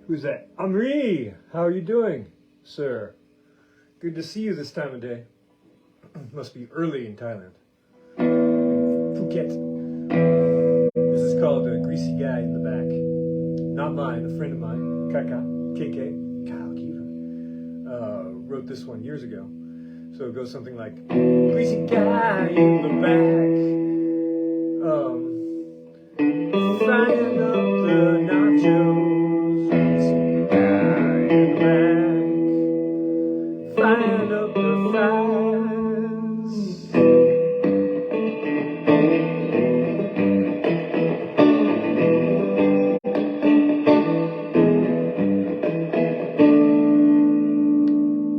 Who's that? Amri! How are you doing, sir? Good to see you this time of day. Must be early in Thailand. Phuket. This is called Greasy Guy in the back. Not mine, a friend of mine, Kaka, KK, Kyle Keever, wrote this one years ago. So it goes something like, Greasy Guy in the back, frying up the nachos. Greasy Guy in the back, frying up the fries.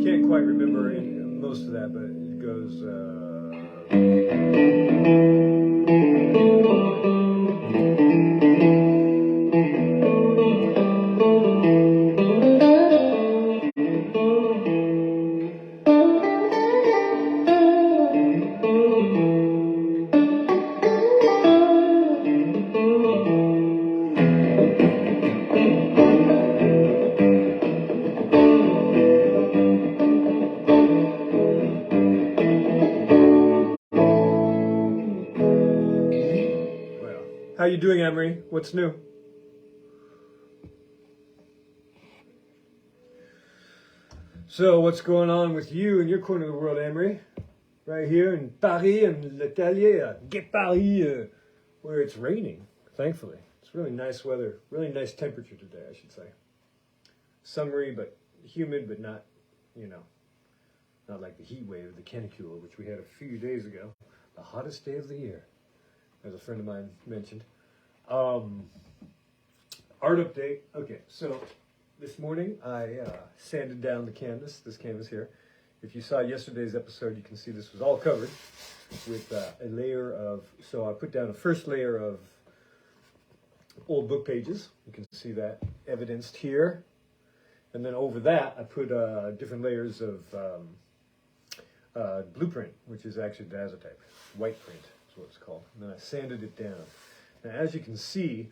Can't quite remember most of that, but it goes, how you doing, Emery? What's new? So, what's going on with you in your corner of the world, Emery? Right here in Paris and l'Atelier, Get Paris, where it's raining, thankfully. It's really nice weather, really nice temperature today, I should say. Summery, but humid, but not, not like the heat wave, the canicule, which we had a few days ago. The hottest day of the year, as a friend of mine mentioned. Art update. Okay, so this morning I sanded down the canvas, this canvas here. If you saw yesterday's episode, you can see this was all covered with a layer of, so I put down a first layer of old book pages. You can see that evidenced here. And then over that, I put different layers of blueprint, which is actually dazzletype, white print is what it's called. And then I sanded it down. Now, as you can see,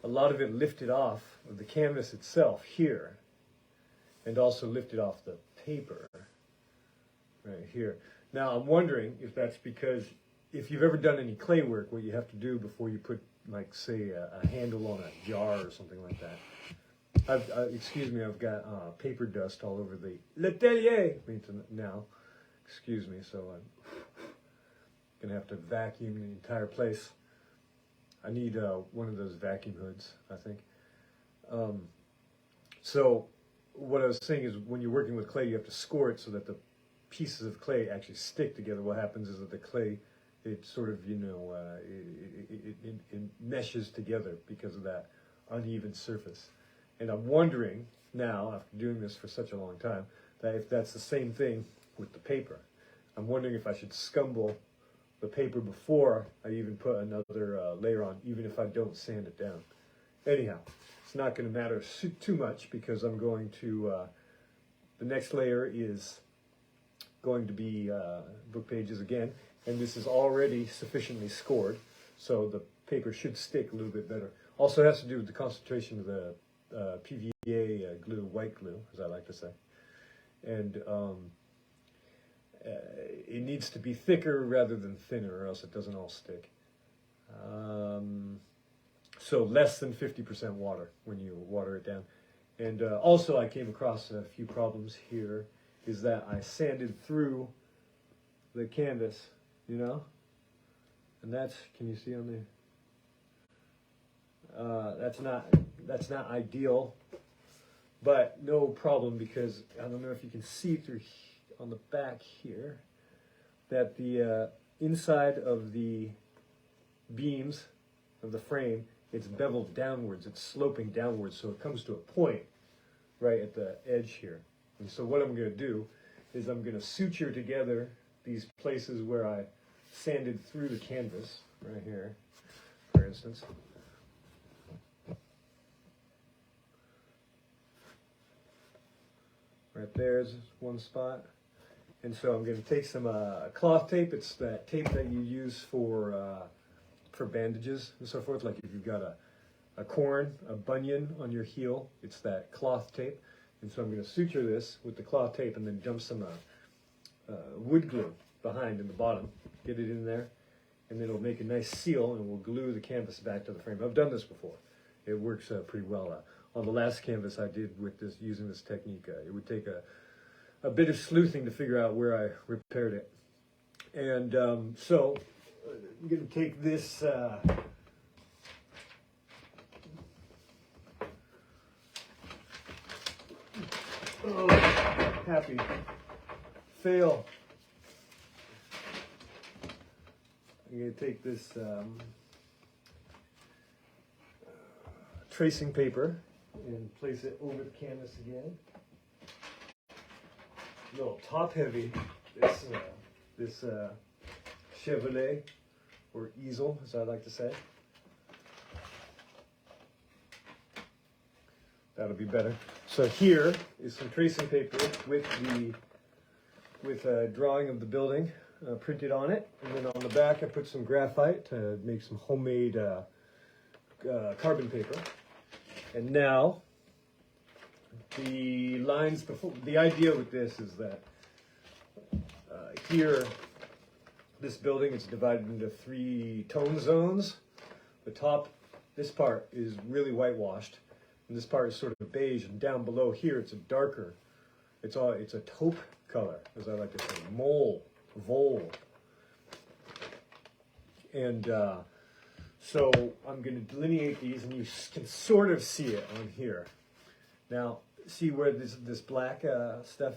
a lot of it lifted off of the canvas itself here, and also lifted off the paper right here. Now, I'm wondering if that's because if you've ever done any clay work, what you have to do before you put, like, say, a handle on a jar or something like that. Excuse me, I've got paper dust all over the l'atelier now. Excuse me, so I'm gonna have to vacuum the entire place. I need one of those vacuum hoods, I think. So what I was saying is when you're working with clay, you have to score it so that the pieces of clay actually stick together. What happens is that the clay, it sort of, it meshes together because of that uneven surface. And I'm wondering now, after doing this for such a long time, that if that's the same thing with the paper. I'm wondering if I should scumble the paper before I even put another layer on, even if I don't sand it down. Anyhow, it's not going to matter too much because I'm going to, the next layer is going to be book pages again, and this is already sufficiently scored, so the paper should stick a little bit better. Also has to do with the concentration of the PVA glue, white glue, as I like to say. And it needs to be thicker rather than thinner, or else it doesn't all stick. So less than 50% water when you water it down. And also I came across a few problems here, is that I sanded through the canvas, and that's, can you see on the, that's not ideal, but no problem, because I don't know if you can see through on the back here that the inside of the beams of the frame, it's beveled downwards, it's sloping downwards, so it comes to a point right at the edge here. And so what I'm going to do is I'm going to suture together these places where I sanded through the canvas, right here, for instance. Right there's one spot. And so I'm going to take some cloth tape. It's that tape that you use for bandages and so forth. Like if you've got a corn, a bunion on your heel. It's that cloth tape. And so I'm going to suture this with the cloth tape and then dump some wood glue behind in the bottom. Get it in there, and then it'll make a nice seal, and we'll glue the canvas back to the frame. I've done this before. It works pretty well. On the last canvas I did with this, using this technique, it would take a bit of sleuthing to figure out where I repaired it. And so I'm going to take this oh, happy fail. I'm going to take this tracing paper and place it over the canvas again. A little top heavy, this chevalet, or easel, as I like to say. That'll be better. So here is some tracing paper with a drawing of the building printed on it, and then on the back I put some graphite to make some homemade carbon paper. And now the lines before. The idea with this is that here, this building is divided into 3 tone zones. The top, this part is really whitewashed, and this part is sort of beige. And down below here, it's a darker. It's a taupe color, as I like to say, vol. And so I'm going to delineate these, and you can sort of see it on here. Now, see where this black stuff,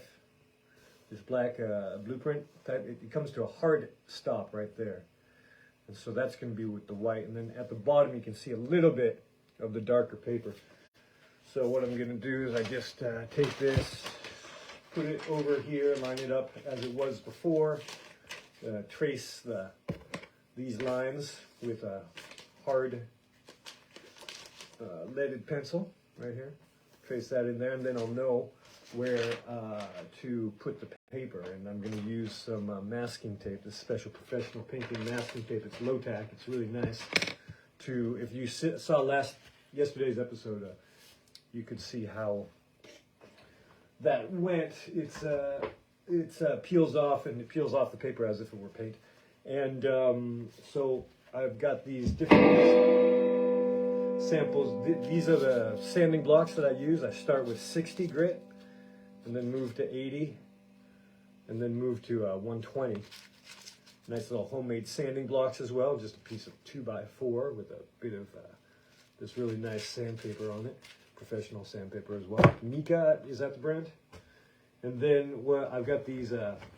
this black blueprint type, it comes to a hard stop right there. And so that's going to be with the white. And then at the bottom, you can see a little bit of the darker paper. So what I'm going to do is I just take this, put it over here, line it up as it was before, trace these lines with a hard leaded pencil right here. Trace that in there, and then I'll know where to put the paper. And I'm going to use some masking tape, this special professional painting masking tape. It's low tack. It's really nice. If you saw yesterday's episode, you could see how that went. It peels off, and it peels off the paper as if it were paint. And so I've got these different samples. These are the sanding blocks that I use. I start with 60 grit, and then move to 80, and then move to 120. Nice little homemade sanding blocks as well, just a piece of 2x4 with a bit of this really nice sandpaper on it. Professional sandpaper as well. Mika, is that the brand? And then I've got these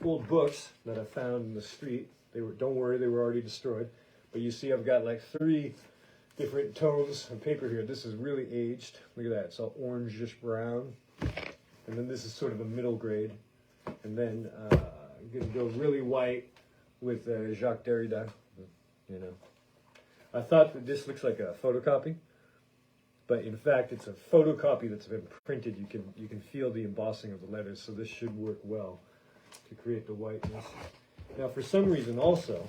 old books that I found in the street. Don't worry, they were already destroyed. But you see I've got like 3 different tones of paper here. This is really aged. Look at that. It's all orangish brown. And then this is sort of a middle grade. And then I'm going to go really white with Jacques Derrida. You know, I thought that this looks like a photocopy, but in fact it's a photocopy that's been printed. You can feel the embossing of the letters, so this should work well to create the whiteness. Now, for some reason also,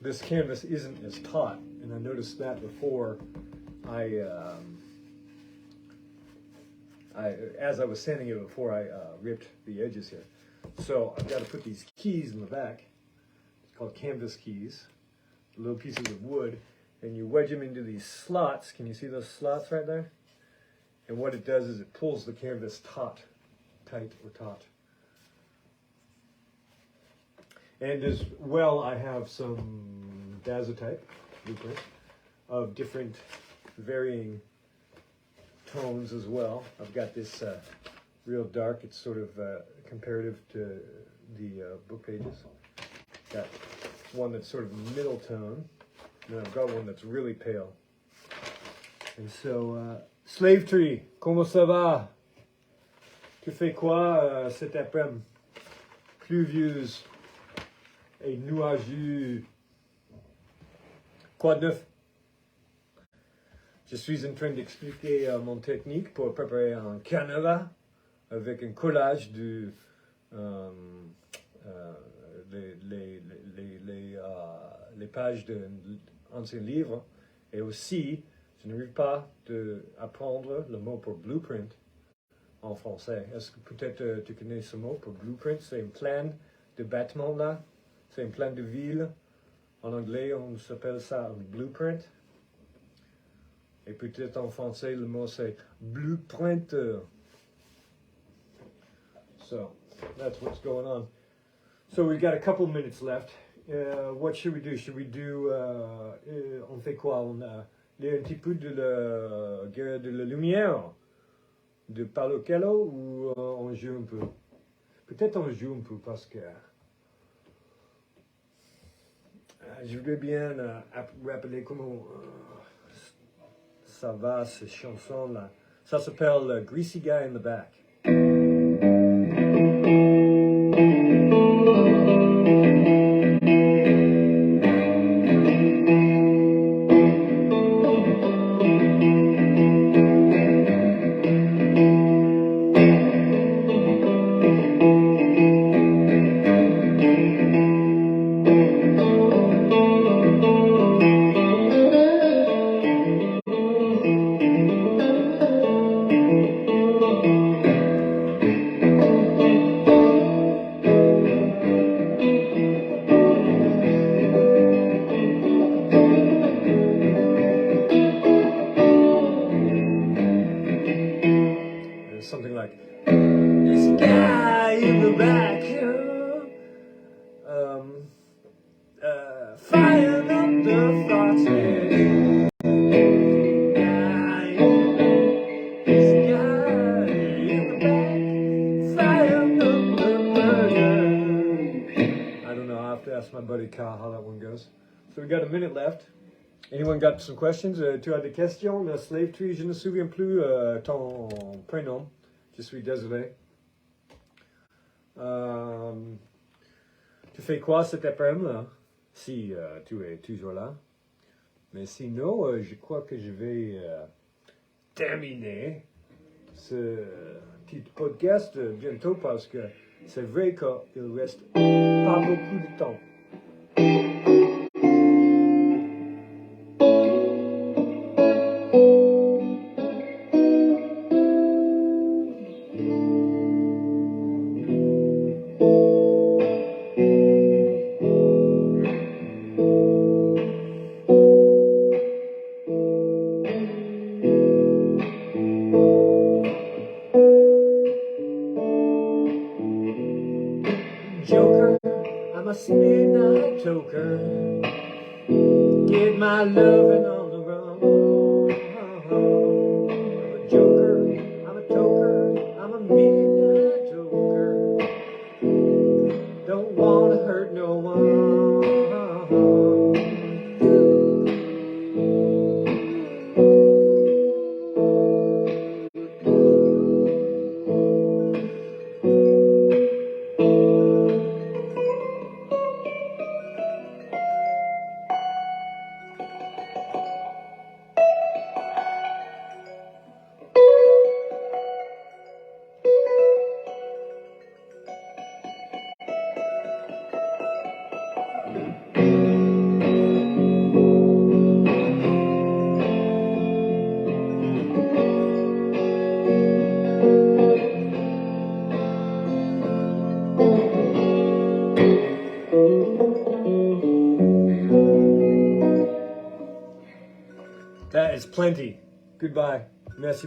this canvas isn't as taut, and I noticed that before as I was sanding it before I ripped the edges here. So I've got to put these keys in the back. It's called canvas keys, little pieces of wood, and you wedge them into these slots. Can you see those slots right there? And what it does is it pulls the canvas tight or taut. And as well, I have some dazotype blueprint of different varying tones as well. I've got this real dark. It's sort of comparative to the book pages. Got one that's sort of middle tone, and then I've got one that's really pale. And so, Slave Tree, comment ça va? Tu fais quoi cet après-midi? Pluvieuse et nuageux. Quoi de neuf? Je suis en train d'expliquer mon technique pour préparer un canevas avec un collage de les pages d'un ancien livre, et aussi Je n'arrive pas à apprendre le mot pour blueprint en français. Est-ce que peut-être tu connais ce mot pour blueprint? C'est un plan de bâtiment là. C'est un plan de ville. En anglais, on s'appelle ça un blueprint. Et peut-être en français, le mot c'est blueprinter. So, that's what's going on. So we've got a couple minutes left. What should we do? Should we do... on fait quoi? On a un petit peu de la lumière de Palo Callo ou on joue un peu? Peut-être on joue un peu parce que je voudrais bien rappeler comment ça va, ces chansons-là. Ça s'appelle Greasy Guy in the Back. Something like this guy in the back, firing up the faucet. This guy in the back, firing up the burner. I don't know. I have to ask my buddy Kyle how that one goes. So we got a minute left. Anyone got some questions? Tu as des questions? Le Slave Tree, je ne me souviens plus ton prénom. Je suis désolé. Tu fais quoi cet après-midi? Si tu es toujours là. Mais sinon, je crois que je vais terminer ce petit podcast bientôt parce que c'est vrai qu'il reste pas beaucoup de temps. Joker, I'm a midnight toker. Get my loving on the run. I'm a joker, I'm a toker, I'm a midnight toker. Don't wanna hurt no one. That is plenty. Goodbye. Merci beaucoup.